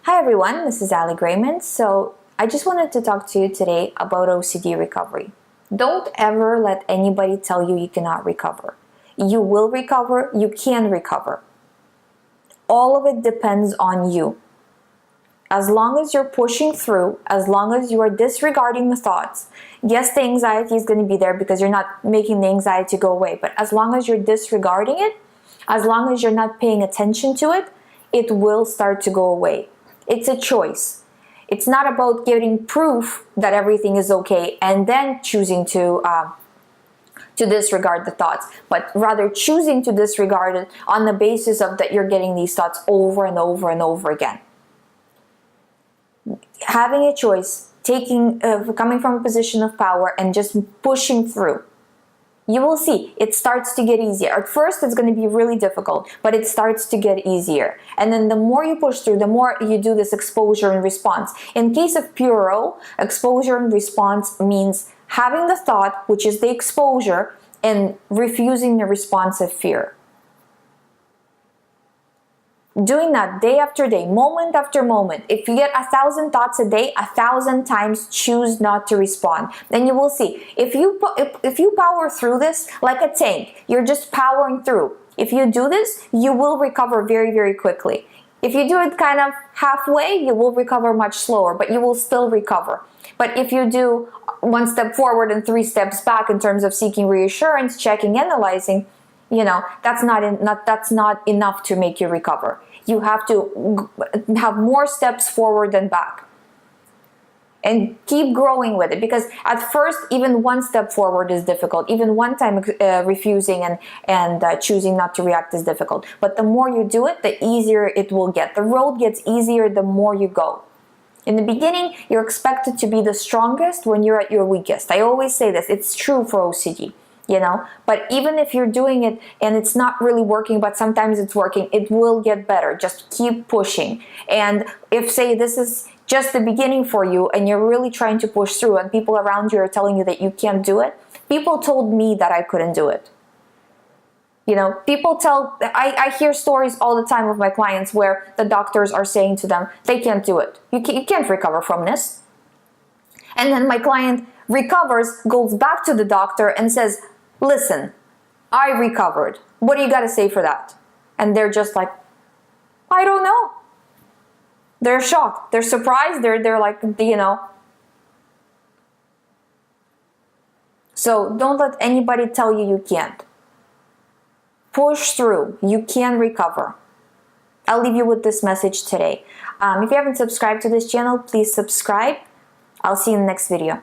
Hi everyone, this is Ali Grayman. So I just wanted to talk to you today about OCD recovery. Don't ever let anybody tell you you cannot recover. You will recover, you can recover. All of it depends on you. As long as you're pushing through, as long as you are disregarding the thoughts, yes, the anxiety is going to be there because you're not making the anxiety go away, but as long as you're disregarding it, as long as you're not paying attention to it, it will start to go away. It's a choice. It's not about getting proof that everything is okay and then choosing to disregard the thoughts, but rather choosing to disregard it on the basis of that you're getting these thoughts over and over and over again. Having a choice, coming from a position of power and just pushing through. You will see, it starts to get easier. At first, it's going to be really difficult, but it starts to get easier. And then the more you push through, the more you do this exposure and response. In case of Puro, exposure and response means having the thought, which is the exposure, and refusing the response of fear. Doing that day after day, moment after moment. If you get 1,000 thoughts a day, 1,000 times choose not to respond. Then you will see, if you power through this like a tank, you're just powering through. If you do this, you will recover very, very quickly. If you do it kind of halfway, you will recover much slower, but you will still recover. But if you do 1 step forward and 3 steps back in terms of seeking reassurance, checking, analyzing, that's not enough to make you recover. You have to have more steps forward than back. And keep growing with it, because at first, even 1 step forward is difficult. Even one time refusing and choosing not to react is difficult. But the more you do it, the easier it will get. The road gets easier the more you go. In the beginning, you're expected to be the strongest when you're at your weakest. I always say this. It's true for OCD. But even if you're doing it and it's not really working, but sometimes it's working, it will get better. Just keep pushing. And if, say, this is just the beginning for you and you're really trying to push through and people around you are telling you that you can't do it, people told me that I couldn't do it. I hear stories all the time of my clients where the doctors are saying to them, they can't do it. You can't recover from this. And then my client recovers, goes back to the doctor and says, listen, I recovered. What do you got to say for that? And they're just like, I don't know. They're shocked. They're surprised. They're like, So don't let anybody tell you you can't. Push through. You can recover. I'll leave you with this message today. If you haven't subscribed to this channel, please subscribe. I'll see you in the next video.